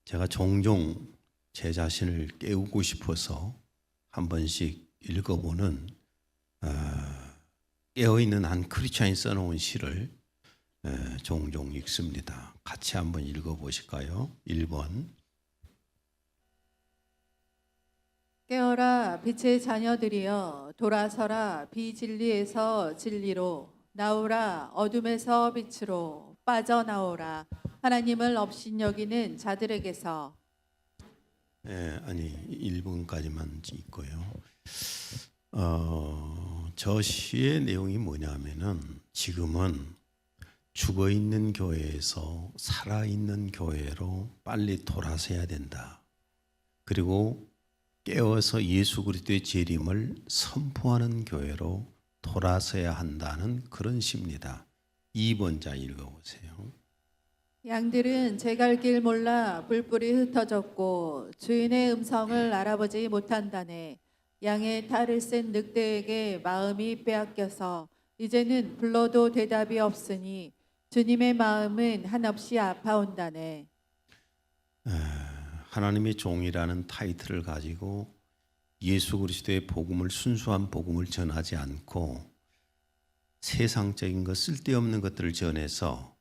제가 종종 제 자신을 깨우고 싶어서 한 번씩 읽어보는 깨어있는 한 크리스찬이 써놓은 시를 종종 읽습니다. 같이 한번 읽어보실까요? 1번. 깨어라 빛의 자녀들이여, 돌아서라 비진리에서 진리로, 나오라 어둠에서 빛으로, 빠져나오라 하나님을 업신여기는 자들에게서. 아니 1번까지만 있고요. 저 시의 내용이 뭐냐면은 지금은 죽어있는 교회에서 살아있는 교회로 빨리 돌아서야 된다. 그리고 깨어서 예수 그리스도의 재림을 선포하는 교회로 돌아서야 한다는 그런 시입니다. 2번자 읽어보세요. 양들은 제 갈 길 몰라 뿔뿔이 흩어졌고, 주인의 음성을 알아보지 못한다네. 양의 탈을 센 늑대에게 마음이 빼앗겨서 이제는 불러도 대답이 없으니, 주님의 마음은 한없이 아파온다네. 하나님의 종이라는 타이틀을 가지고 예수 그리스도의 복음을, 순수한 복음을 전하지 않고 세상적인 것, 쓸데없는 것들을 전해서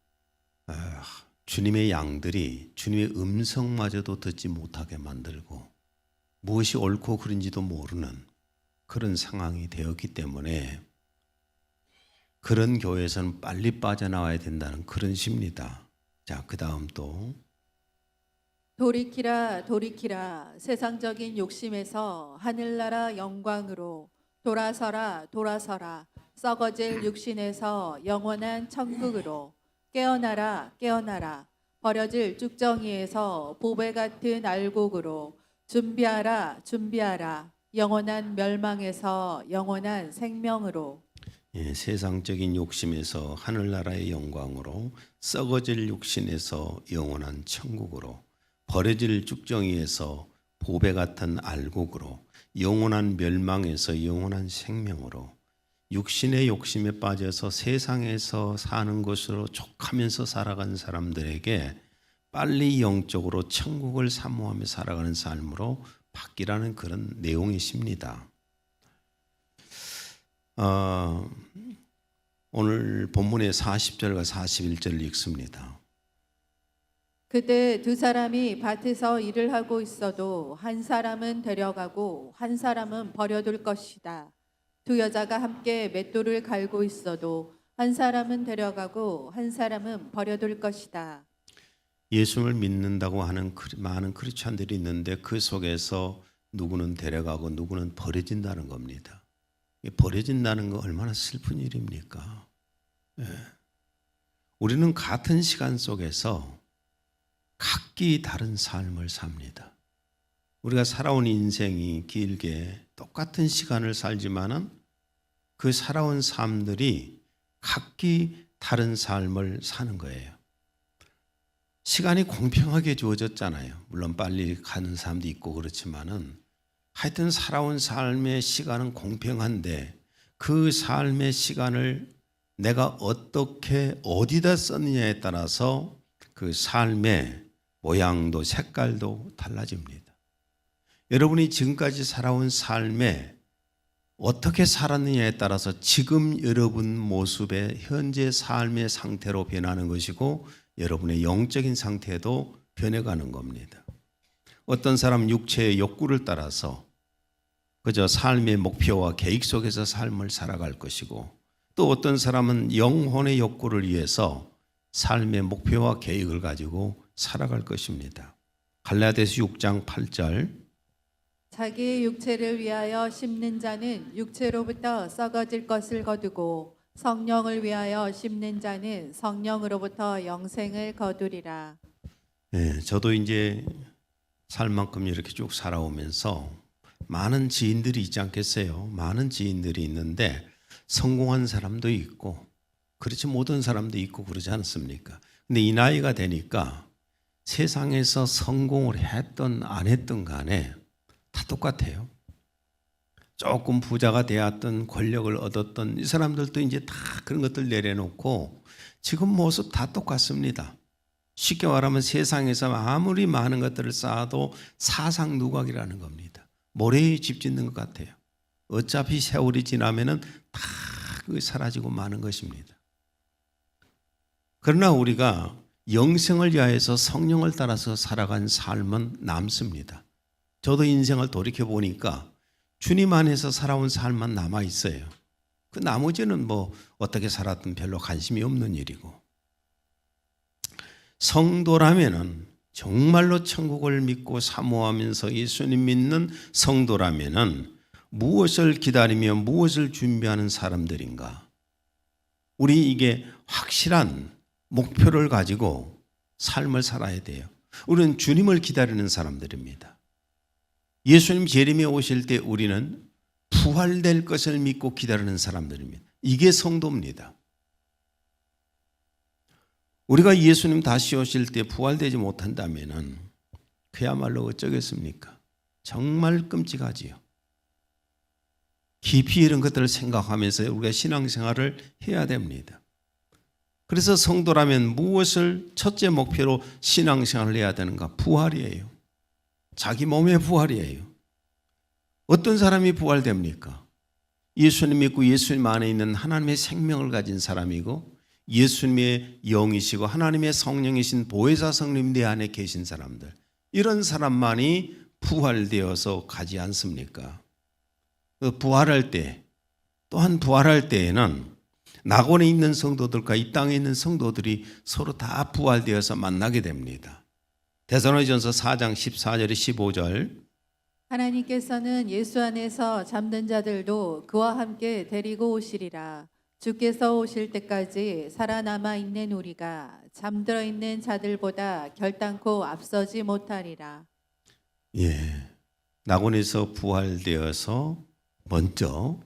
주님의 양들이 주님의 음성마저도 듣지 못하게 만들고 무엇이 옳고 그른지도 모르는 그런 상황이 되었기 때문에 그런 교회에서는 빨리 빠져나와야 된다는 그런 시입니다. 자, 그 다음 또. 돌이키라 돌이키라 세상적인 욕심에서 하늘나라 영광으로, 돌아서라 돌아서라 썩어질 육신에서 영원한 천국으로, 깨어나라 깨어나라 버려질 쭉정이에서 보배 같은 알곡으로, 준비하라 준비하라 영원한 멸망에서 영원한 생명으로. 세상적인 욕심에서 하늘나라의 영광으로, 썩어질 육신에서 영원한 천국으로, 버려질 쭉정이에서 보배 같은 알곡으로, 영원한 멸망에서 영원한 생명으로. 육신의 욕심에 빠져서 세상에서 사는 것으로 족하면서 살아간 사람들에게 빨리 영적으로 천국을 사모하며 살아가는 삶으로 바뀌라는 그런 내용이십니다. 오늘 본문의 40절과 41절을 읽습니다. 그때 두 사람이 밭에서 일을 하고 있어도 한 사람은 데려가고 한 사람은 버려둘 것이다. 두 여자가 함께 맷돌을 갈고 있어도 한 사람은 데려가고 한 사람은 버려둘 것이다. 예수를 믿는다고 하는 많은 크리스찬들이 있는데 그 속에서 누구는 데려가고 누구는 버려진다는 겁니다. 버려진다는 거 얼마나 슬픈 일입니까? 우리는 같은 시간 속에서 각기 다른 삶을 삽니다. 우리가 살아온 인생이 길게 똑같은 시간을 살지만은 그 살아온 삶들이 각기 다른 삶을 사는 거예요. 시간이 공평하게 주어졌잖아요. 물론 빨리 가는 사람도 있고 그렇지만은 하여튼 살아온 삶의 시간은 공평한데 그 삶의 시간을 내가 어떻게 어디다 썼느냐에 따라서 그 삶의 모양도 색깔도 달라집니다. 여러분이 지금까지 살아온 삶에 어떻게 살았느냐에 따라서 지금 여러분 모습의 현재 삶의 상태로 변하는 것이고 여러분의 영적인 상태도 변해가는 겁니다. 어떤 사람은 육체의 욕구를 따라서 그저 삶의 목표와 계획 속에서 삶을 살아갈 것이고, 또 어떤 사람은 영혼의 욕구를 위해서 삶의 목표와 계획을 가지고 살아갈 것입니다. 갈라디아서 6장 8절. 자기의 육체를 위하여 심는 자는 육체로부터 썩어질 것을 거두고, 성령을 위하여 심는 자는 성령으로부터 영생을 거두리라. 저도 이제 살만큼 이렇게 쭉 살아오면서 많은 지인들이 있지 않겠어요? 많은 지인들이 있는데 성공한 사람도 있고 그렇지 못한 사람도 있고 그러지 않습니까? 근데 이 나이가 되니까 세상에서 성공을 했든 안 했든 간에 다 똑같아요. 조금 부자가 되었든 권력을 얻었든 이 사람들도 이제 다 그런 것들 내려놓고 지금 모습 다 똑같습니다. 쉽게 말하면 세상에서 아무리 많은 것들을 쌓아도 사상 누각이라는 겁니다. 모래에 집 짓는 것 같아요. 어차피 세월이 지나면은 다 그게 사라지고 마는 것입니다. 그러나 우리가 영생을 위하여서 성령을 따라서 살아간 삶은 남습니다. 저도 인생을 돌이켜 보니까 주님 안에서 살아온 삶만 남아 있어요. 그 나머지는 뭐 어떻게 살았든 별로 관심이 없는 일이고. 성도라면은 정말로 천국을 믿고 사모하면서 예수님 믿는 성도라면은 무엇을 기다리며 무엇을 준비하는 사람들인가? 우리 이게 확실한 목표를 가지고 삶을 살아야 돼요. 우리는 주님을 기다리는 사람들입니다. 예수님 재림에 오실 때 우리는 부활될 것을 믿고 기다리는 사람들입니다. 이게 성도입니다. 우리가 예수님 다시 오실 때 부활되지 못한다면은 그야말로 어쩌겠습니까? 정말 끔찍하지요. 깊이 이런 것들을 생각하면서 우리가 신앙생활을 해야 됩니다. 그래서 성도라면 무엇을 첫째 목표로 신앙생활을 해야 되는가? 부활이에요. 자기 몸의 부활이에요. 어떤 사람이 부활됩니까? 예수님 믿고 예수님 안에 있는 하나님의 생명을 가진 사람이고 예수님의 영이시고 하나님의 성령이신 보혜사 성령 내 안에 계신 사람들, 이런 사람만이 부활되어서 가지 않습니까? 부활할 때, 또한 부활할 때에는 낙원에 있는 성도들과 이 땅에 있는 성도들이 서로 다 부활되어서 만나게 됩니다. 데살로니가전서 4장 14절에 15절, 하나님께서는 예수 안에서 잠든 자들도 그와 함께 데리고 오시리라. 주께서 오실 때까지 살아남아 있는 우리가 잠들어 있는 자들보다 결단코 앞서지 못하리라. 예, 낙원에서 부활되어서 먼저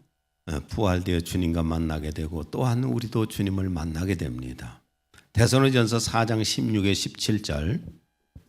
부활되어 주님과 만나게 되고 또한 우리도 주님을 만나게 됩니다. 데살로니가전서 4장 16에 17절,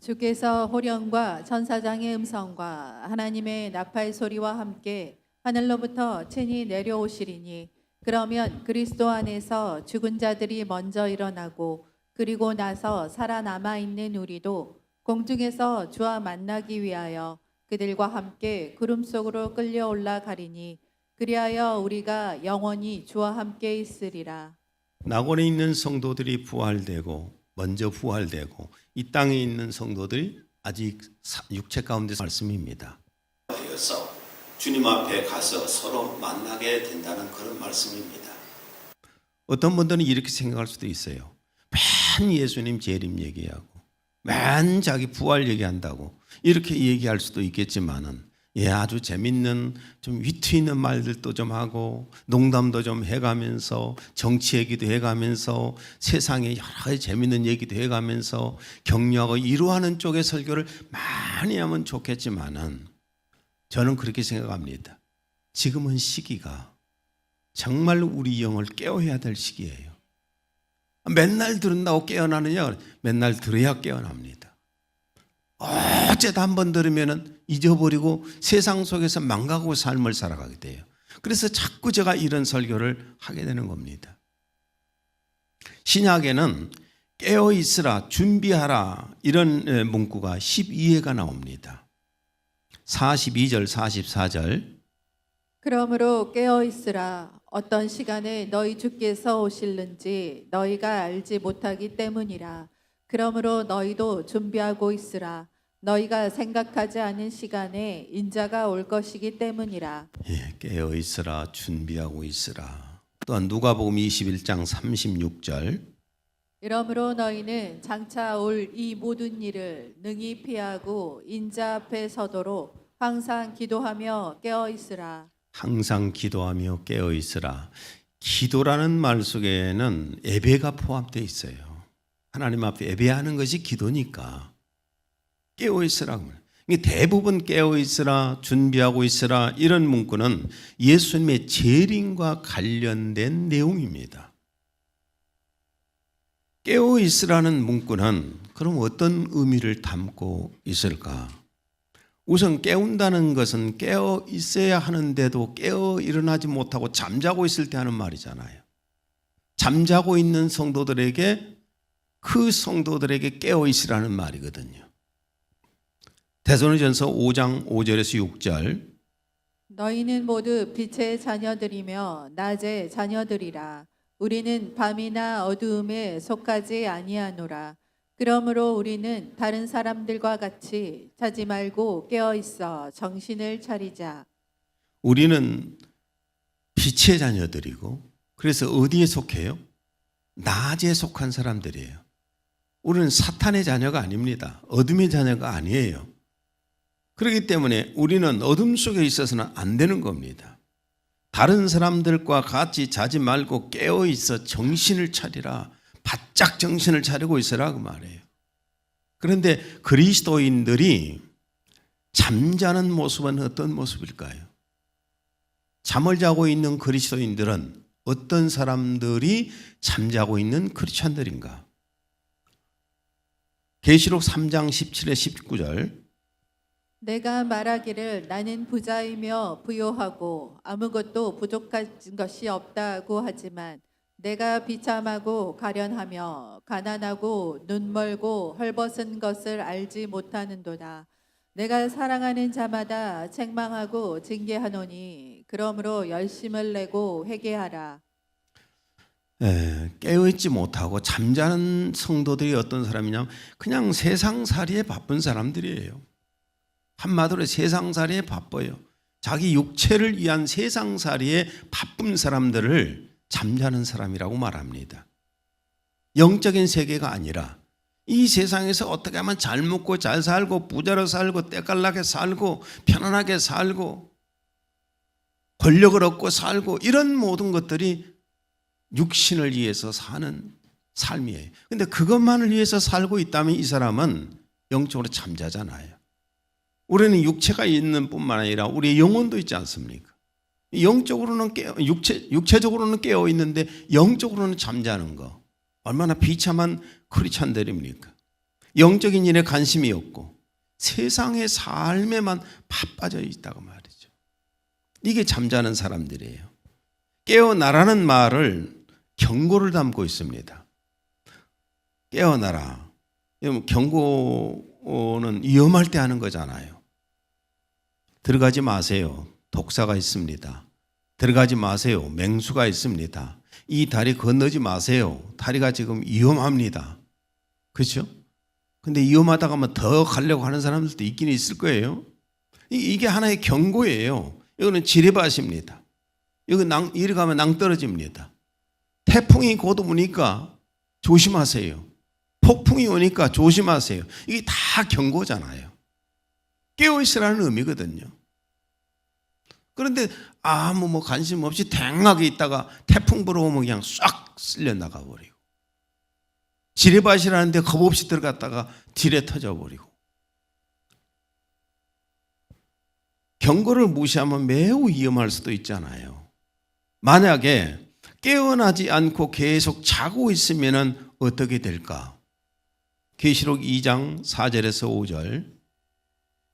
주께서 호령과 천사장의 음성과 하나님의 나팔 소리와 함께 하늘로부터 친히 내려오시리니 그러면 그리스도 안에서 죽은 자들이 먼저 일어나고 그리고 나서 살아남아 있는 우리도 공중에서 주와 만나기 위하여 그들과 함께 구름 속으로 끌려 올라가리니 그리하여 우리가 영원히 주와 함께 있으리라. 낙원에 있는 성도들이 부활되고 먼저 부활되고 이 땅에 있는 성도들이 아직 육체 가운데 말씀입니다. 되어서 주님 앞에 가서 서로 만나게 된다는 그런 말씀입니다. 어떤 분들은 이렇게 생각할 수도 있어요. 맨 예수님 재림 얘기하고 맨 자기 부활 얘기한다고 이렇게 얘기할 수도 있겠지만은 아주 재밌는 좀 위트 있는 말들도 좀 하고 농담도 좀 해가면서 정치 얘기도 해가면서 세상에 여러 가지 재밌는 얘기도 해가면서 격려하고 위로하는 쪽의 설교를 많이 하면 좋겠지만은 저는 그렇게 생각합니다. 지금은 시기가 정말 우리 영을 깨워야 될 시기예요. 맨날 들은다고 깨어나느냐? 맨날 들어야 깨어납니다. 어쨌든 한번 들으면 잊어버리고 세상 속에서 망가고 삶을 살아가게 돼요. 그래서 자꾸 제가 이런 설교를 하게 되는 겁니다. 신약에는 깨어있으라, 준비하라 이런 문구가 12회가 나옵니다. 42절, 44절. 그러므로 깨어 있으라. 어떤 시간에 너희 주께서 오실는지 너희가 알지 못하기 때문이라. 그러므로 너희도 준비하고 있으라. 너희가 생각하지 않은 시간에 인자가 올 것이기 때문이라. 예, 깨어 있으라, 준비하고 있으라. 또한 누가복음 21장 36절. 이러므로 너희는 장차 올 이 모든 일을 능히 피하고 인자 앞에 서도록 항상 기도하며 깨어 있으라. 항상 기도하며 깨어 있으라. 기도라는 말 속에는 예배가 포함되어 있어요. 하나님 앞에 예배하는 것이 기도니까 깨어 있으라. 대부분 깨어 있으라, 준비하고 있으라 이런 문구는 예수님의 재림과 관련된 내용입니다. 깨어 있으라는 문구는 그럼 어떤 의미를 담고 있을까? 우선 깨운다는 것은 깨어 있어야 하는데도 깨어 일어나지 못하고 잠자고 있을 때 하는 말이잖아요. 잠자고 있는 성도들에게 그 성도들에게 깨어 있으라는 말이거든요. 데살로니가전서 5장 5절에서 6절. 너희는 모두 빛의 자녀들이며 낮의 자녀들이라. 우리는 밤이나 어두움에 속하지 아니하노라. 그러므로 우리는 다른 사람들과 같이 자지 말고 깨어 있어 정신을 차리자. 우리는 빛의 자녀들이고, 그래서 어디에 속해요? 낮에 속한 사람들이에요. 우리는 사탄의 자녀가 아닙니다. 어둠의 자녀가 아니에요. 그렇기 때문에 우리는 어둠 속에 있어서는 안 되는 겁니다. 다른 사람들과 같이 자지 말고 깨어 있어 정신을 차리라. 바짝 정신을 차리고 있으라 그 말이에요. 그런데 그리스도인들이 잠자는 모습은 어떤 모습일까요? 잠을 자고 있는 그리스도인들은 어떤 사람들이 잠자고 있는 크리스찬들인가? 계시록 3장 17에 19절. 내가 말하기를 나는 부자이며 부요하고 아무것도 부족한 것이 없다고 하지만 내가 비참하고 가련하며 가난하고 눈멀고 헐벗은 것을 알지 못하는도다. 내가 사랑하는 자마다 책망하고 징계하노니 그러므로 열심을 내고 회개하라. 깨어있지 못하고 잠자는 성도들이 어떤 사람이냐면 그냥 세상살이에 바쁜 사람들이에요. 한마디로 세상살이에 바빠요. 자기 육체를 위한 세상살이에 바쁜 사람들을 잠자는 사람이라고 말합니다. 영적인 세계가 아니라 이 세상에서 어떻게 하면 잘 먹고 잘 살고 부자로 살고 때깔나게 살고 편안하게 살고 권력을 얻고 살고 이런 모든 것들이 육신을 위해서 사는 삶이에요. 그런데 그것만을 위해서 살고 있다면 이 사람은 영적으로 잠자잖아요. 우리는 육체가 있는 뿐만 아니라 우리의 영혼도 있지 않습니까? 영적으로는 육체적으로는 깨어 있는데 영적으로는 잠자는 거. 얼마나 비참한 크리스찬들입니까? 영적인 일에 관심이 없고 세상의 삶에만 바빠져 있다고 말이죠. 이게 잠자는 사람들이에요. 깨어나라는 말을 경고를 담고 있습니다. 깨어나라. 경고는 위험할 때 하는 거잖아요. 들어가지 마세요. 독사가 있습니다. 들어가지 마세요. 맹수가 있습니다. 이 다리 건너지 마세요. 다리가 지금 위험합니다. 그렇죠? 근데 위험하다가 하면 더 가려고 하는 사람들도 있긴 있을 거예요. 이게 하나의 경고예요. 이거는 지뢰밭입니다. 이리 가면 낭떠러집니다. 태풍이 곧 오니까 조심하세요. 폭풍이 오니까 조심하세요. 이게 다 경고잖아요. 깨어있으라는 의미거든요. 그런데 아무 관심 없이 댕하게 있다가 태풍 불어오면 그냥 싹 쓸려 나가버리고 지뢰밭이라는데 겁 없이 들어갔다가 딜에 터져버리고 경고를 무시하면 매우 위험할 수도 있잖아요. 만약에 깨어나지 않고 계속 자고 있으면 어떻게 될까? 계시록 2장 4절에서 5절.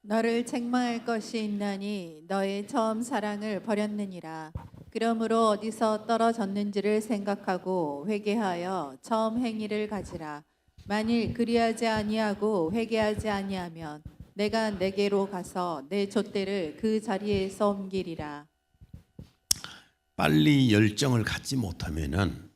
너를 책망할 것이 있나니 너의 처음 사랑을 버렸느니라. 그러므로 어디서 떨어졌는지를 생각하고 회개하여 처음 행위를 가지라. 만일 그리하지 아니하고 회개하지 아니하면 내가 내게로 가서 내 촛대를 그 자리에서 옮기리라. 빨리 열정을 갖지 못하면은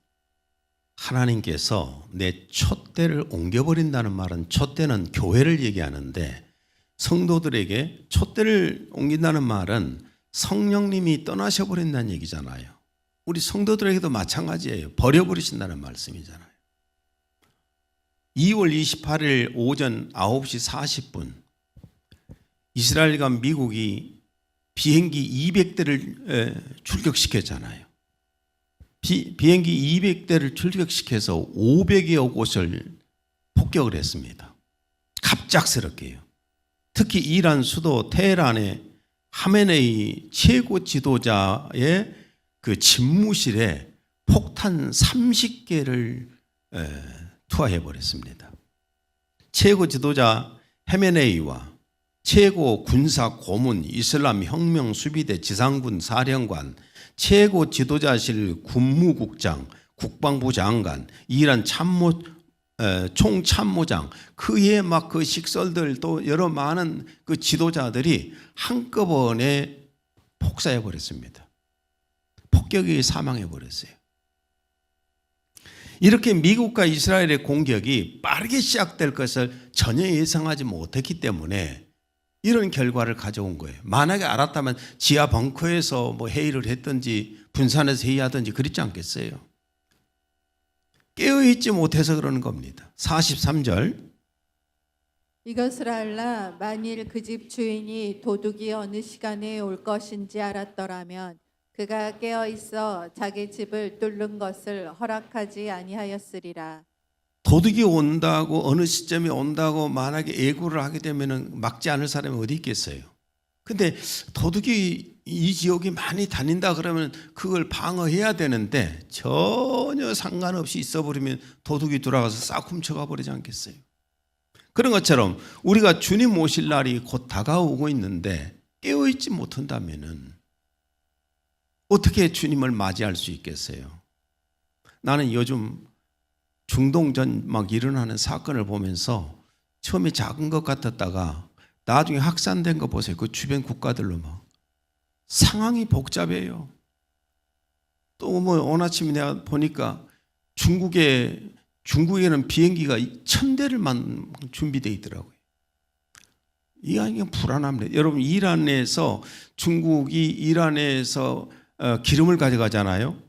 하나님께서 내 촛대를 옮겨버린다는 말은 촛대는 교회를 얘기하는데 성도들에게 촛대를 옮긴다는 말은 성령님이 떠나셔버린다는 얘기잖아요. 우리 성도들에게도 마찬가지예요. 버려버리신다는 말씀이잖아요. 2월 28일 오전 9시 40분 이스라엘과 미국이 비행기 200대를 출격시켰잖아요. 비행기 200대를 출격시켜서 500여 곳을 폭격을 했습니다. 갑작스럽게요. 특히 이란 수도 테헤란의 하메네이 최고 지도자의 그 집무실에 폭탄 30개를 투하해 버렸습니다. 최고 지도자 하메네이와 최고 군사 고문 이슬람 혁명 수비대 지상군 사령관, 최고 지도자실 군무국장, 국방부 장관, 이란 참모 총참모장, 그의 막 그 식솔들 또 여러 많은 그 지도자들이 한꺼번에 폭사해 버렸습니다. 폭격이 사망해 버렸어요. 이렇게 미국과 이스라엘의 공격이 빠르게 시작될 것을 전혀 예상하지 못했기 때문에 이런 결과를 가져온 거예요. 만약에 알았다면 지하 벙커에서 뭐 회의를 했든지 분산해서 회의하든지 그랬지 않겠어요. 깨어있지 못해서 그러는 겁니다. 43절. 이것을 알라 만일 그 집 주인이 도둑이 어느 시간에 올 것인지 알았더라면 그가 깨어 있어 자기 집을 뚫는 것을 허락하지 아니하였으리라. 도둑이 온다고 어느 시점에 온다고 만약에 예고를 하게 되면 막지 않을 사람이 어디 있겠어요. 근데 도둑이 이 지역에 많이 다닌다 그러면 그걸 방어해야 되는데 전혀 상관없이 있어버리면 도둑이 돌아가서 싹 훔쳐가 버리지 않겠어요. 그런 것처럼 우리가 주님 오실 날이 곧 다가오고 있는데 깨어있지 못한다면 어떻게 주님을 맞이할 수 있겠어요? 나는 요즘 중동전 막 일어나는 사건을 보면서 처음에 작은 것 같았다가 나중에 확산된 거 보세요. 그 주변 국가들로 막 상황이 복잡해요. 또 뭐 오늘 아침에 내가 보니까 중국에는 비행기가 1000대를만 준비되어 있더라고요. 이게 불안합니다. 여러분 중국이 이란에서 기름을 가져가잖아요.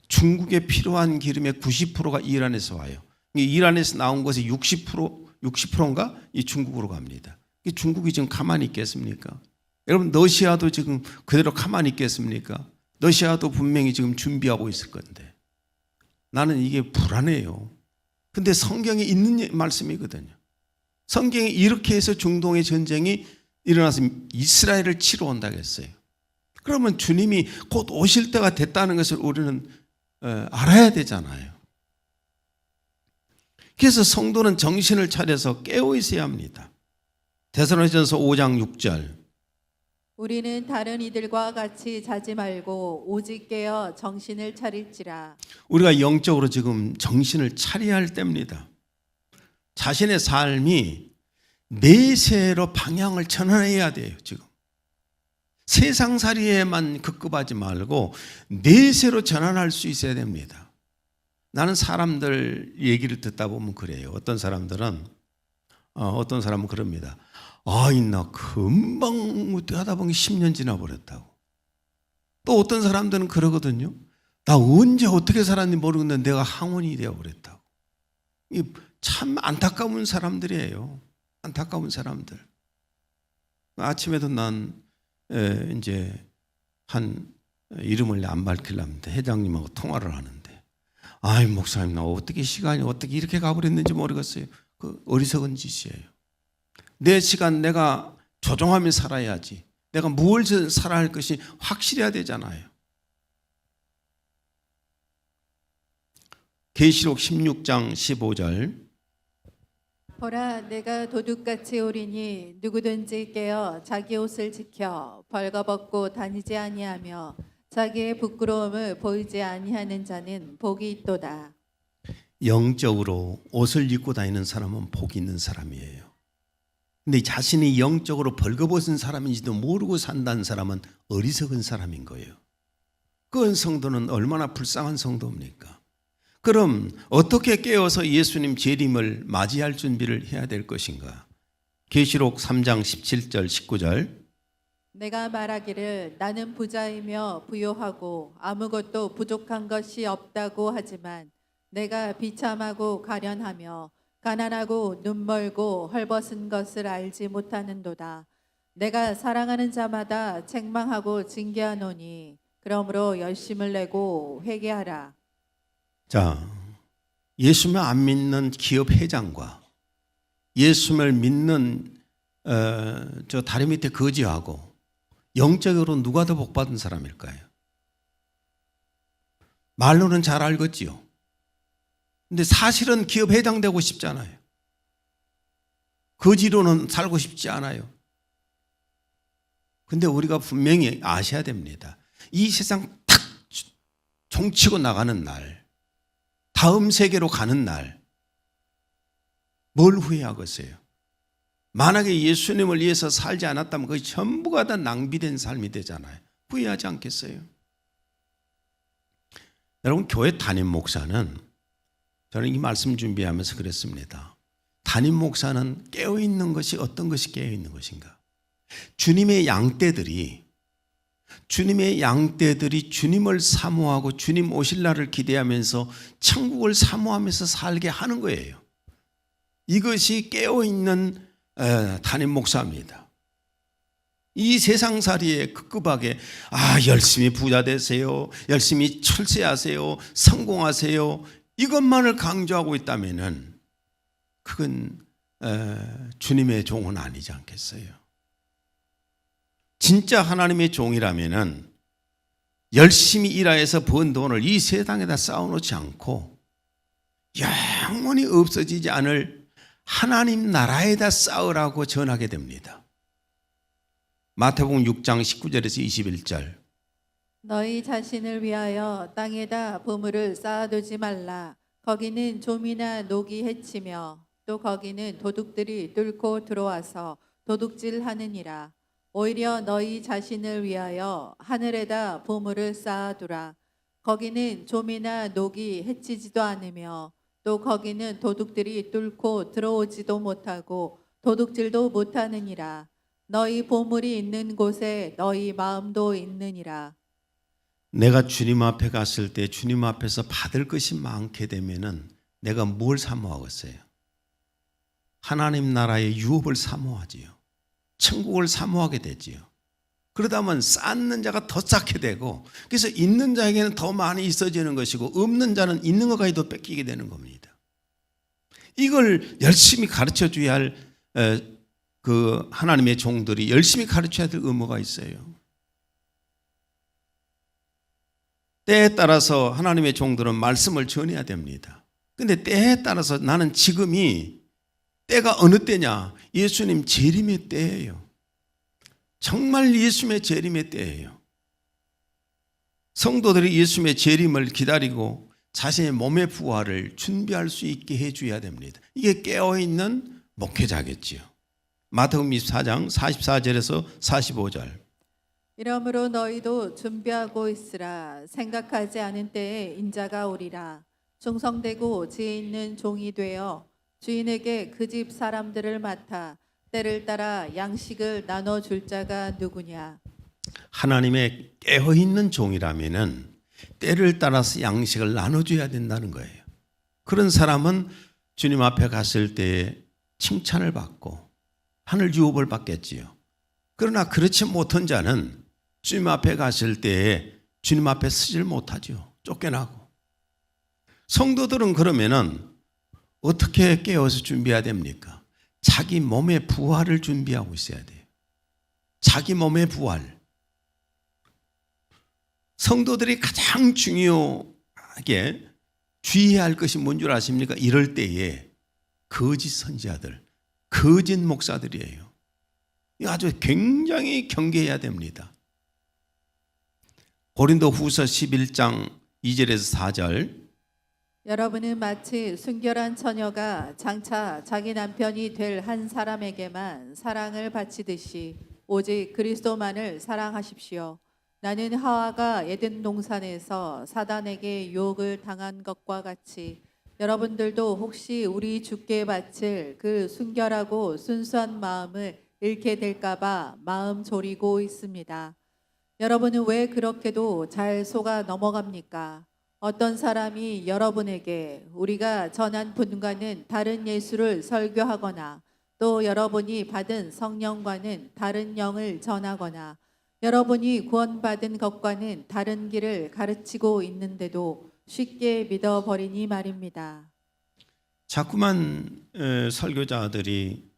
중국에 필요한 기름의 90%가 이란에서 와요. 이란에서 나온 것이 60%인가 이 중국으로 갑니다. 중국이 지금 가만히 있겠습니까? 여러분 러시아도 지금 그대로 가만히 있겠습니까? 러시아도 분명히 지금 준비하고 있을 건데 나는 이게 불안해요. 근데 성경에 있는 말씀이거든요. 성경에 이렇게 해서 중동의 전쟁이 일어나서 이스라엘을 치러 온다고 했어요. 그러면 주님이 곧 오실 때가 됐다는 것을 우리는 알아야 되잖아요. 그래서 성도는 정신을 차려서 깨어 있어야 합니다. 데살로니가전서 5장 6절. 우리는 다른 이들과 같이 자지 말고 오직 깨어 정신을 차릴지라. 우리가 영적으로 지금 정신을 차려야 할 때입니다. 자신의 삶이 내세로 방향을 전환해야 돼요. 지금 세상살이에만 급급하지 말고 내세로 전환할 수 있어야 됩니다. 나는 사람들 얘기를 듣다 보면 그래요. 어떤 사람은 그럽니다. 나 금방 하다 보니 10년 지나버렸다고. 또 어떤 사람들은 그러거든요. 나 언제 어떻게 살았는지 모르겠는데 내가 항원이 되어버렸다고. 참 안타까운 사람들이에요. 안타까운 사람들. 아침에도 난 이제 한 이름을 안 밝히려면 회장님하고 통화를 하는데, 목사님 나 어떻게 시간이 어떻게 이렇게 가버렸는지 모르겠어요. 그 어리석은 짓이에요. 내 시간 내가 조종하며 살아야지. 내가 무엇을 살아야 할 것이 확실해야 되잖아요. 계시록 16장 15절. 보라 내가 도둑같이 오리니 누구든지 깨어 자기 옷을 지켜 벌거벗고 다니지 아니하며 자기의 부끄러움을 보이지 아니하는 자는 복이 있도다. 영적으로 옷을 입고 다니는 사람은 복이 있는 사람이에요. 근데 자신이 영적으로 벌거벗은 사람인지도 모르고 산다는 사람은 어리석은 사람인 거예요. 그런 성도는 얼마나 불쌍한 성도입니까? 그럼 어떻게 깨어서 예수님 재림을 맞이할 준비를 해야 될 것인가? 계시록 3장 17절 19절. 내가 말하기를 나는 부자이며 부요하고 아무것도 부족한 것이 없다고 하지만 내가 비참하고 가련하며 가난하고 눈멀고 헐벗은 것을 알지 못하는도다. 내가 사랑하는 자마다 책망하고 징계하노니 그러므로 열심을 내고 회개하라. 자, 예수를 안 믿는 기업 회장과 예수를 믿는 저 다리 밑에 거지하고 영적으로 누가 더 복받은 사람일까요? 말로는 잘 알겠지요. 근데 사실은 기업 회장 되고 싶잖아요. 거지로는 살고 싶지 않아요. 근데 우리가 분명히 아셔야 됩니다. 이 세상 탁 종치고 나가는 날, 다음 세계로 가는 날, 뭘 후회하겠어요? 만약에 예수님을 위해서 살지 않았다면 거의 전부가 다 낭비된 삶이 되잖아요. 후회하지 않겠어요? 여러분, 교회 담임 목사는, 저는 이 말씀 준비하면서 그랬습니다. 담임 목사는 깨어있는 것이 어떤 것이 깨어있는 것인가? 주님의 양떼들이 주님을 사모하고 주님 오실 날을 기대하면서 천국을 사모하면서 살게 하는 거예요. 이것이 깨어있는 담임 목사입니다. 이 세상살이에 급급하게 열심히 부자 되세요, 열심히 출세하세요, 성공하세요, 이것만을 강조하고 있다면은 그건 주님의 종은 아니지 않겠어요? 진짜 하나님의 종이라면은 열심히 일하여서 번 돈을 이 세상에다 쌓아놓지 않고 영원히 없어지지 않을 하나님 나라에다 쌓으라고 전하게 됩니다. 마태복음 6장 19절에서 21절. 너희 자신을 위하여 땅에다 보물을 쌓아두지 말라. 거기는 좀이나 녹이 해치며 또 거기는 도둑들이 뚫고 들어와서 도둑질하느니라. 오히려 너희 자신을 위하여 하늘에다 보물을 쌓아두라. 거기는 좀이나 녹이 해치지도 않으며 또 거기는 도둑들이 뚫고 들어오지도 못하고 도둑질도 못하느니라. 너희 보물이 있는 곳에 너희 마음도 있느니라. 내가 주님 앞에 갔을 때 주님 앞에서 받을 것이 많게 되면은 내가 뭘 사모하겠어요? 하나님 나라의 유업을 사모하지요. 천국을 사모하게 되지요. 그러다 보면 쌓는 자가 더 쌓게 되고, 그래서 있는 자에게는 더 많이 있어지는 것이고 없는 자는 있는 것까지 더 뺏기게 되는 겁니다. 이걸 열심히 가르쳐 줘야 할 그 하나님의 종들이 열심히 가르쳐야 될 의무가 있어요. 때에 따라서 하나님의 종들은 말씀을 전해야 됩니다. 그런데 때에 따라서 나는 지금이 때가 어느 때냐? 예수님 재림의 때예요. 정말 예수님의 재림의 때예요. 성도들이 예수님의 재림을 기다리고 자신의 몸의 부활을 준비할 수 있게 해줘야 됩니다. 이게 깨어있는 목회자겠지요. 마태복음 24장 44절에서 45절. 이러므로 너희도 준비하고 있으라. 생각하지 않은 때에 인자가 오리라. 충성되고 지혜 있는 종이 되어 주인에게 그 집 사람들을 맡아 때를 따라 양식을 나눠줄 자가 누구냐? 하나님의 깨어있는 종이라면은 때를 따라서 양식을 나눠줘야 된다는 거예요. 그런 사람은 주님 앞에 갔을 때에 칭찬을 받고 하늘 유업을 받겠지요. 그러나 그렇지 못한 자는 주님 앞에 갔을 때에 주님 앞에 서질 못하죠. 쫓겨나고. 성도들은 그러면은 어떻게 깨어서 준비해야 됩니까? 자기 몸의 부활을 준비하고 있어야 돼요. 자기 몸의 부활. 성도들이 가장 중요하게 주의해야 할 것이 뭔 줄 아십니까? 이럴 때에 거짓 선지자들, 거짓 목사들이에요. 이거 아주 굉장히 경계해야 됩니다. 고린도후서 11장 2절에서 4절. 여러분은 마치 순결한 처녀가 장차 자기 남편이 될 한 사람에게만 사랑을 바치듯이 오직 그리스도만을 사랑하십시오. 나는 하와가 에덴 동산에서 사단에게 유혹을 당한 것과 같이 여러분들도 혹시 우리 주께 바칠 그 순결하고 순수한 마음을 잃게 될까 봐 마음 졸이고 있습니다. 여러분은 왜 그렇게도 잘 속아 넘어갑니까? 어떤 사람이 여러분에게 우리가 전한 분과는 다른 예수를 설교하거나 또 여러분이 받은 성령과는 다른 영을 전하거나 여러분이 구원받은 것과는 다른 길을 가르치고 있는데도 쉽게 믿어버리니 말입니다. 자꾸만 설교자들이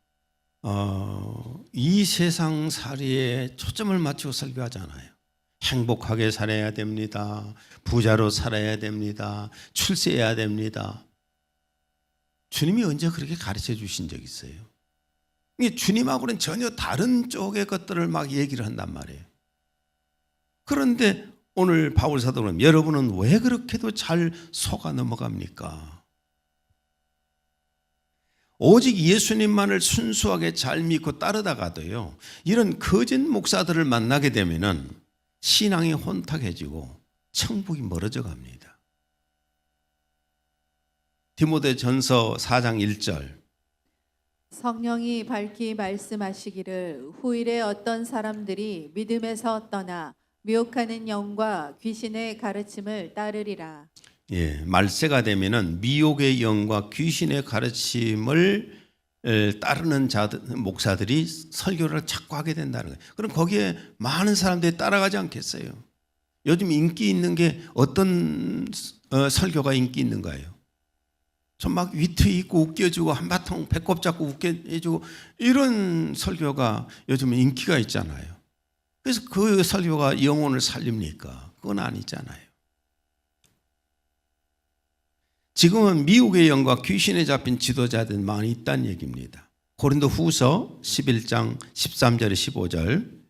이 세상 살이에 초점을 맞추고 설교하잖아요. 행복하게 살아야 됩니다. 부자로 살아야 됩니다. 출세해야 됩니다. 주님이 언제 그렇게 가르쳐 주신 적 있어요? 주님하고는 전혀 다른 쪽의 것들을 막 얘기를 한단 말이에요. 그런데 오늘 바울 사도는 여러분은 왜 그렇게도 잘 속아 넘어갑니까? 오직 예수님만을 순수하게 잘 믿고 따르다가도요, 이런 거짓 목사들을 만나게 되면은 신앙이 혼탁해지고 천국이 멀어져 갑니다. 디모데전서 4장 1절. 성령이 밝히 말씀하시기를 후일에 어떤 사람들이 믿음에서 떠나 미혹하는 영과 귀신의 가르침을 따르리라. 예, 말세가 되면은 미혹의 영과 귀신의 가르침을 따르는 목사들이 설교를 자꾸 하게 된다는 거예요. 그럼 거기에 많은 사람들이 따라가지 않겠어요? 요즘 인기 있는 게 어떤 설교가 인기 있는가요? 좀 막 위트 있고 웃겨주고 한바탕 배꼽 잡고 웃게 해주고 이런 설교가 요즘에 인기가 있잖아요. 그래서 그 설교가 영혼을 살립니까? 그건 아니잖아요. 지금은 미혹의 영과 귀신에 잡힌 지도자들 많이 있다는 얘기입니다. 고린도 후서 11장 13절에 15절.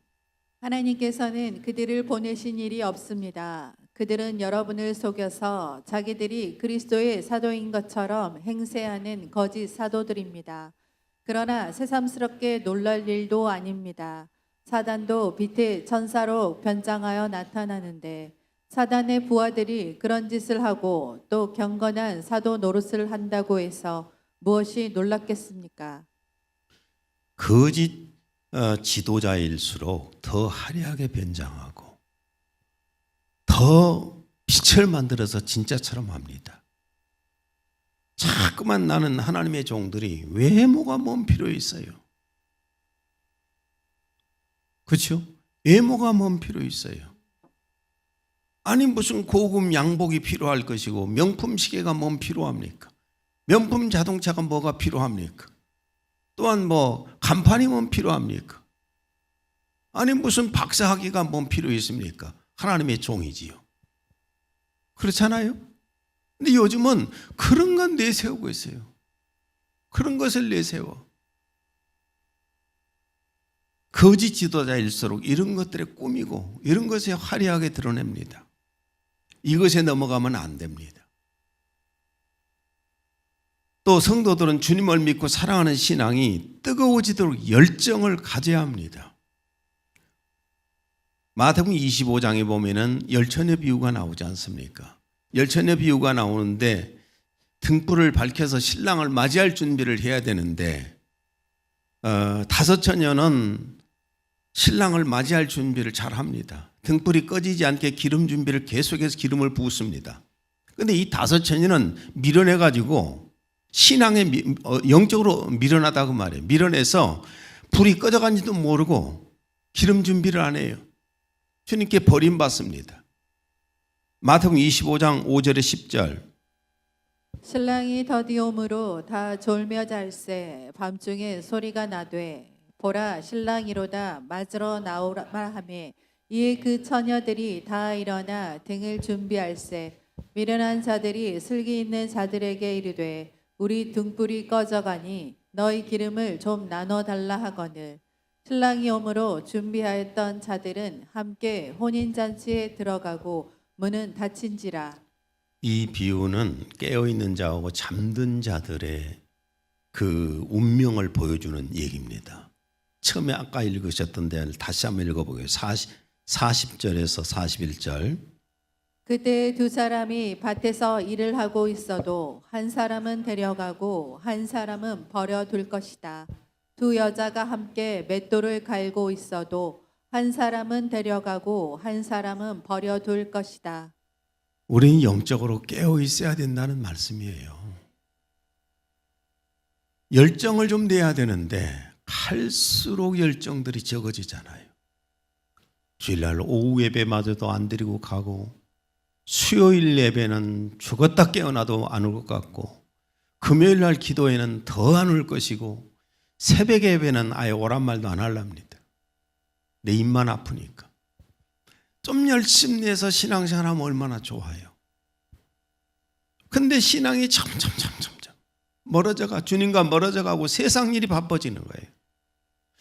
하나님께서는 그들을 보내신 일이 없습니다. 그들은 여러분을 속여서 자기들이 그리스도의 사도인 것처럼 행세하는 거짓 사도들입니다. 그러나 새삼스럽게 놀랄 일도 아닙니다. 사단도 빛의 천사로 변장하여 나타나는데 사단의 부하들이 그런 짓을 하고 또 경건한 사도 노릇을 한다고 해서 무엇이 놀랍겠습니까? 거짓 지도자일수록 더 화려하게 변장하고 더 빛을 만들어서 진짜처럼 합니다. 자꾸만 나는 하나님의 종들이 외모가 뭔 필요 있어요? 그렇죠? 외모가 뭔 필요 있어요? 아니 무슨 고급 양복이 필요할 것이고 명품 시계가 뭔 필요합니까? 명품 자동차가 뭐가 필요합니까? 또한 뭐 간판이 뭔 필요합니까? 아니 무슨 박사학위가 뭔 필요 있습니까? 하나님의 종이지요. 그렇잖아요? 근데 요즘은 그런 건 내세우고 있어요. 그런 것을 내세워. 거짓 지도자일수록 이런 것들에 꾸미고 이런 것에 화려하게 드러냅니다. 이것에 넘어가면 안 됩니다. 또 성도들은 주님을 믿고 사랑하는 신앙이 뜨거워지도록 열정을 가져야 합니다. 마태복음 25장에 보면은 열처녀 비유가 나오지 않습니까? 열처녀 비유가 나오는데 등불을 밝혀서 신랑을 맞이할 준비를 해야 되는데 다섯 처녀는 신랑을 맞이할 준비를 잘 합니다. 등불이 꺼지지 않게 기름 준비를 계속해서 기름을 부었습니다. 그런데 이 다섯 처녀는 밀어내 가지고 신앙에 영적으로 밀어나다고 말해요. 밀어내서 불이 꺼져간지도 모르고 기름 준비를 안 해요. 주님께 버림받습니다. 마태복음 25장 5절에 10절. 신랑이 더디옴으로 다 졸며 잘새 밤중에 소리가 나되 보라 신랑이로다 맞으러 나오라 하매 이에 그 처녀들이 다 일어나 등을 준비할세 미련한 자들이 슬기 있는 자들에게 이르되 우리 등불이 꺼져가니 너희 기름을 좀 나눠 달라 하거늘 신랑이 오므로 준비하였던 자들은 함께 혼인잔치에 들어가고 문은 닫힌지라. 이 비유는 깨어있는 자하고 잠든 자들의 그 운명을 보여주는 얘기입니다. 처음에 아까 읽으셨던 데를 다시 한번 읽어보게요. 40절에서 41절. 그때 두 사람이 밭에서 일을 하고 있어도 한 사람은 데려가고 한 사람은 버려둘 것이다. 두 여자가 함께 맷돌을 갈고 있어도 한 사람은 데려가고 한 사람은 버려둘 것이다. 우리는 영적으로 깨어 있어야 된다는 말씀이에요. 열정을 좀 내야 되는데 갈수록 열정들이 적어지잖아요. 주일날 오후 예배마저도 안 드리고 가고 수요일 예배는 죽었다 깨어나도 안 올 것 같고 금요일날 기도에는 더 안 올 것이고 새벽 예배는 아예 오란 말도 안 하랍니다. 내 입만 아프니까. 좀 열심히 내서 신앙생활하면 얼마나 좋아요. 근데 신앙이 점점 멀어져가 주님과 멀어져가고 세상 일이 바빠지는 거예요.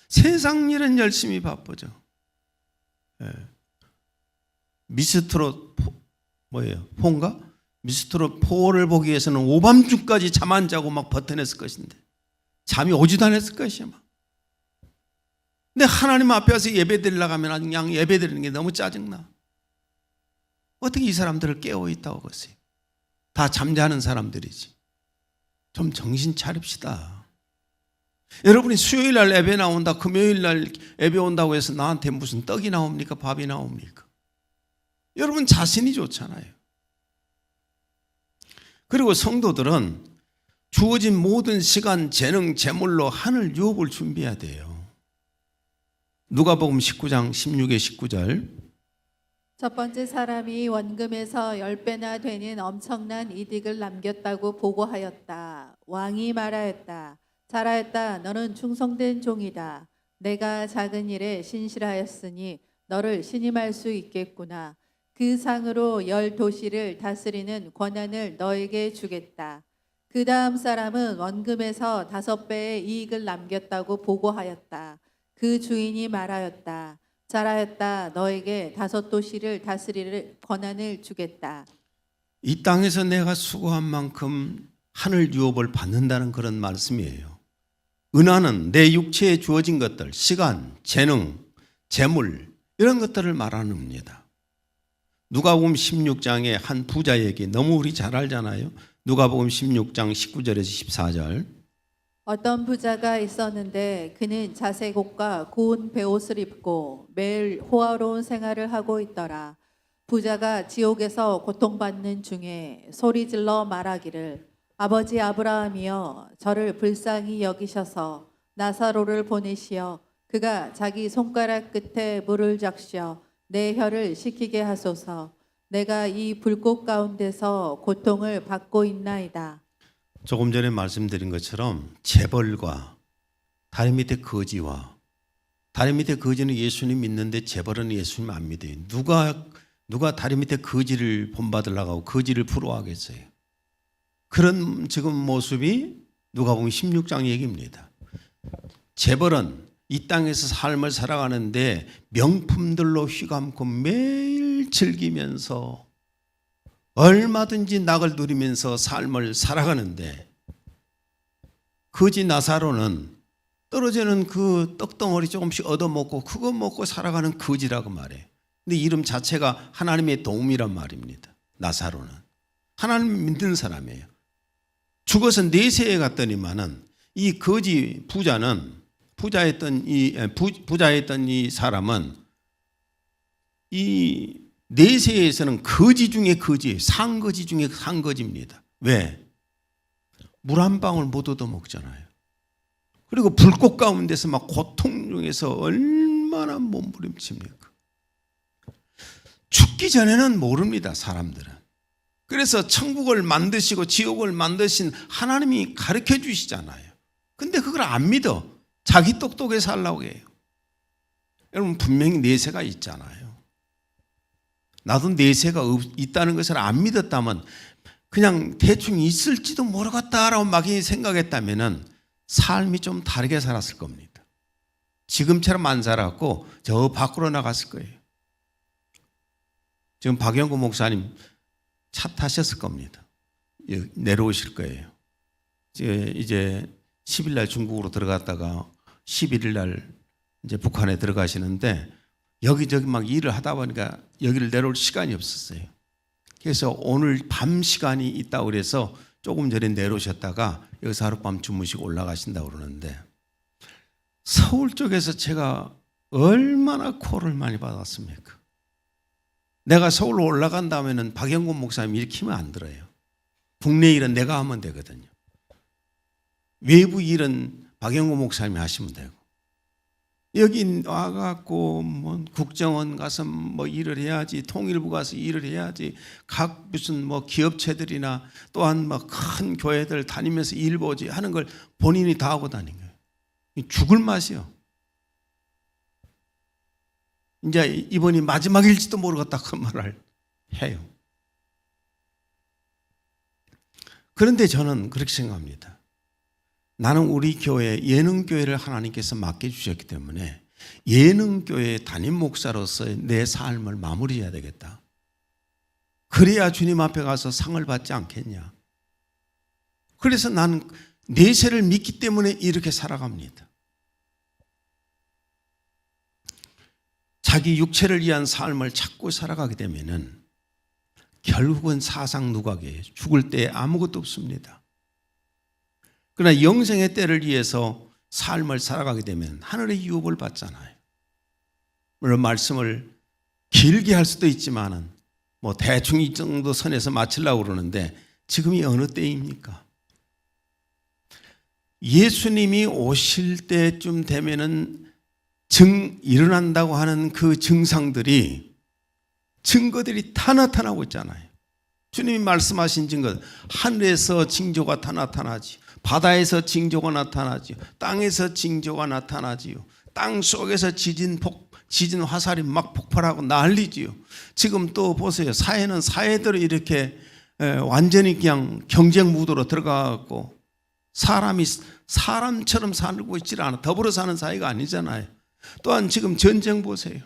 세상 일은 열심히 바빠져. 미스트롯 폰가? 미스트롯 4를 보기 위해서는 오밤중까지 잠 안 자고 막 버텨냈을 것인데 잠이 오지도 않았을 것이야. 근데 하나님 앞에 와서 예배 드리려고 하면 그냥 예배 드리는 게 너무 짜증나. 어떻게 이 사람들을 깨워 있다고 보세요. 다 잠자는 사람들이지. 좀 정신 차립시다. 여러분이 수요일 날 예배 나온다, 금요일 날 예배 온다고 해서 나한테 무슨 떡이 나옵니까? 밥이 나옵니까? 여러분 자신이 좋잖아요. 그리고 성도들은 주어진 모든 시간, 재능, 재물로 하늘 유업을 준비해야 돼요. 누가복음 19장 16에 19절. 첫 번째 사람이 원금에서 10배나 되는 엄청난 이득을 남겼다고 보고하였다. 왕이 말하였다. 잘하였다. 너는 충성된 종이다. 내가 작은 일에 신실하였으니 너를 신임할 수 있겠구나. 그 상으로 10도시를 다스리는 권한을 너에게 주겠다. 그 다음 사람은 원금에서 5배의 이익을 남겼다고 보고하였다. 그 주인이 말하였다. 잘하였다. 너에게 5도시를 다스릴 권한을 주겠다. 이 땅에서 내가 수고한 만큼 하늘 유업을 받는다는 그런 말씀이에요. 은하는 내 육체에 주어진 것들, 시간, 재능, 재물 이런 것들을 말하는 겁니다. 누가복음 16장의 한 부자 얘기 너무 우리 잘 알잖아요. 누가복음 16장 19절에서 14절. 어떤 부자가 있었는데 그는 자색 옷과 고운 베옷을 입고 매일 호화로운 생활을 하고 있더라. 부자가 지옥에서 고통받는 중에 소리질러 말하기를 아버지 아브라함이여 저를 불쌍히 여기셔서 나사로를 보내시어 그가 자기 손가락 끝에 물을 적셔 내 혀를 식히게 하소서. 내가 이 불꽃 가운데서 고통을 받고 있나이다. 조금 전에 말씀드린 것처럼 재벌과 다리 밑에 거지와 다리 밑에 거지는 예수님 믿는데 재벌은 예수님 안 믿어요. 누가 다리 밑에 거지를 본받으려고 하고 거지를 부러워하겠어요. 그런 지금 모습이 누가복음 16장 얘기입니다. 재벌은 이 땅에서 삶을 살아가는데 명품들로 휘감고 매일 즐기면서 얼마든지 낙을 누리면서 삶을 살아가는데 거지 나사로는 떨어지는 그 떡덩어리 조금씩 얻어먹고 그거 먹고 살아가는 거지라고 말해. 근데 이름 자체가 하나님의 도움이란 말입니다. 나사로는 하나님 믿는 사람이에요. 죽어서 내세에 갔더니만은 이 거지 부자였던 이 사람은 이 내세에서는 거지 중에 거지, 상거지 중에 상거지입니다. 왜? 물 한 방울 못 얻어먹잖아요. 그리고 불꽃 가운데서 막 고통 중에서 얼마나 몸부림칩니까? 죽기 전에는 모릅니다, 사람들은. 그래서 천국을 만드시고 지옥을 만드신 하나님이 가르쳐 주시잖아요. 근데 그걸 안 믿어. 자기 똑똑해 살라고 해요. 여러분 분명히 내세가 있잖아요. 나도 내세가 있다는 것을 안 믿었다면 그냥 대충 있을지도 모르겠다라고 막연히 생각했다면 삶이 좀 다르게 살았을 겁니다. 지금처럼 안 살았고 저 밖으로 나갔을 거예요. 지금 박영구 목사님 차 타셨을 겁니다. 내려오실 거예요. 이제 10일 날 중국으로 들어갔다가 11일 날 이제 북한에 들어가시는데 여기저기 막 일을 하다 보니까 여기를 내려올 시간이 없었어요. 그래서 오늘 밤 시간이 있다고 그래서 조금 전에 내려오셨다가 여기서 하룻밤 주무시고 올라가신다고 그러는데 서울 쪽에서 제가 얼마나 콜을 많이 받았습니까? 내가 서울로 올라간 다음에는 박영곤 목사님 일으키면 안 들어요. 국내 일은 내가 하면 되거든요. 외부 일은 박영곤 목사님이 하시면 되고 여기 와갖고 뭐 국정원 가서 뭐 일을 해야지, 통일부 가서 일을 해야지, 각 무슨 뭐 기업체들이나 또한 뭐 큰 교회들 다니면서 일 보지 하는 걸 본인이 다 하고 다닌 거예요. 죽을 맛이요. 이제 이번이 마지막일지도 모르겠다 그 말을 해요. 그런데 저는 그렇게 생각합니다. 나는 우리 교회 예능교회를 하나님께서 맡겨주셨기 때문에 예능교회 담임 목사로서의 내 삶을 마무리해야 되겠다. 그래야 주님 앞에 가서 상을 받지 않겠냐. 그래서 나는 내세를 믿기 때문에 이렇게 살아갑니다. 자기 육체를 위한 삶을 찾고 살아가게 되면은 결국은 사상누각이에요. 죽을 때 아무것도 없습니다. 그러나 영생의 때를 위해서 삶을 살아가게 되면 하늘의 유업을 받잖아요. 물론 말씀을 길게 할 수도 있지만은 뭐 대충 이 정도 선에서 마치려고 그러는데 지금이 어느 때입니까? 예수님이 오실 때쯤 되면은 일어난다고 하는 그 증상들이, 증거들이 다 나타나고 있잖아요. 주님이 말씀하신 증거, 하늘에서 징조가 다 나타나지, 바다에서 징조가 나타나지요, 땅에서 징조가 나타나지요, 땅 속에서 지진 화살이 막 폭발하고 난리지요. 지금 또 보세요. 사회는 사회대로 이렇게 완전히 그냥 경쟁 무도로 들어가고 사람이 사람처럼 살고 있지 않아. 더불어 사는 사회가 아니잖아요. 또한 지금 전쟁 보세요.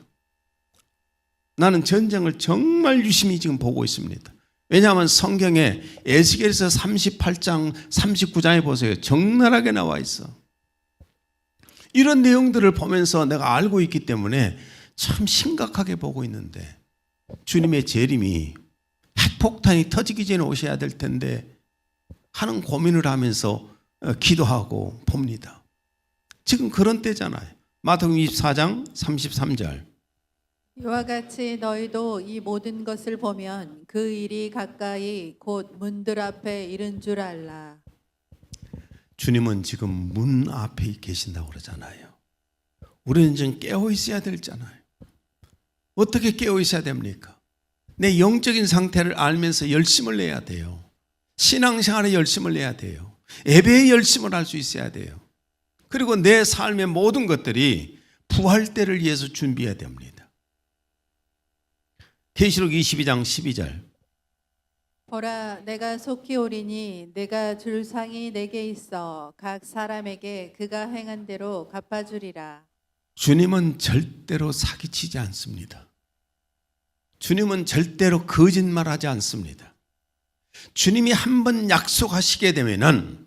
나는 전쟁을 정말 유심히 지금 보고 있습니다. 왜냐하면 성경에 에스겔서 38장 39장에 보세요. 적나라하게 나와 있어. 이런 내용들을 보면서 내가 알고 있기 때문에 참 심각하게 보고 있는데, 주님의 재림이 핵폭탄이 터지기 전에 오셔야 될 텐데 하는 고민을 하면서 기도하고 봅니다. 지금 그런 때잖아요. 마태복음 24장 33절. 이와 같이 너희도 이 모든 것을 보면 그 일이 가까이 곧 문들 앞에 이른 줄 알라. 주님은 지금 문 앞에 계신다고 그러잖아요. 우리는 지금 깨어 있어야 되잖아요. 어떻게 깨어 있어야 됩니까? 내 영적인 상태를 알면서 열심을 내야 돼요. 신앙생활에 열심을 내야 돼요. 예배에 열심을 할 수 있어야 돼요. 그리고 내 삶의 모든 것들이 부활 때를 위해서 준비해야 됩니다. 계시록 22장 12절. 보라, 내가 속히 오리니 내가 줄 상이 내게 있어 각 사람에게 그가 행한 대로 갚아주리라. 주님은 절대로 사기치지 않습니다. 주님은 절대로 거짓말하지 않습니다. 주님이 한번 약속하시게 되면은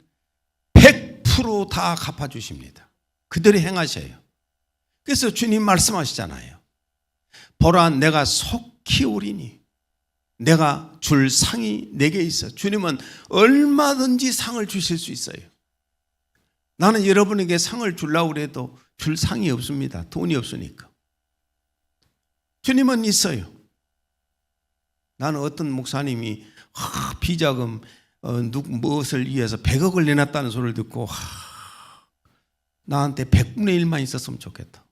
100% 다 갚아주십니다. 그대로 행하셔요. 그래서 주님 말씀하시잖아요. 보라, 내가 속히 오리니 내가 줄 상이 내게 있어. 주님은 얼마든지 상을 주실 수 있어요. 나는 여러분에게 상을 주려고 해도 줄 상이 없습니다. 돈이 없으니까. 주님은 있어요. 나는 어떤 목사님이 비자금 무엇을 위해서 100억을 내놨다는 소리를 듣고 나한테 100분의 1만 있었으면 좋겠다.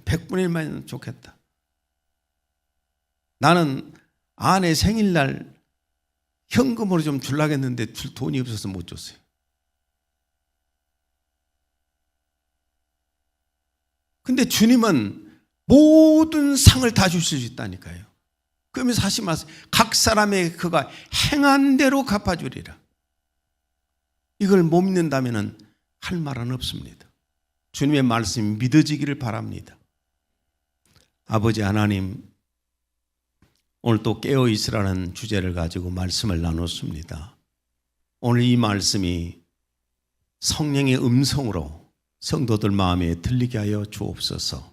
100분의 1만 있으면 좋겠다. 나는 아내 생일날 현금으로 좀 주려고 했는데 줄 돈이 없어서 못 줬어요. 근데 주님은 모든 상을 다 주실 수 있다니까요. 그러면서 하신 말씀, 각 사람에게 그가 행한 대로 갚아주리라. 이걸 못 믿는다면 할 말은 없습니다. 주님의 말씀이 믿어지기를 바랍니다. 아버지 하나님, 오늘 또 깨어 있으라는 주제를 가지고 말씀을 나눴습니다. 오늘 이 말씀이 성령의 음성으로 성도들 마음에 들리게 하여 주옵소서.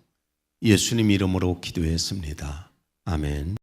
예수님 이름으로 기도했습니다. 아멘.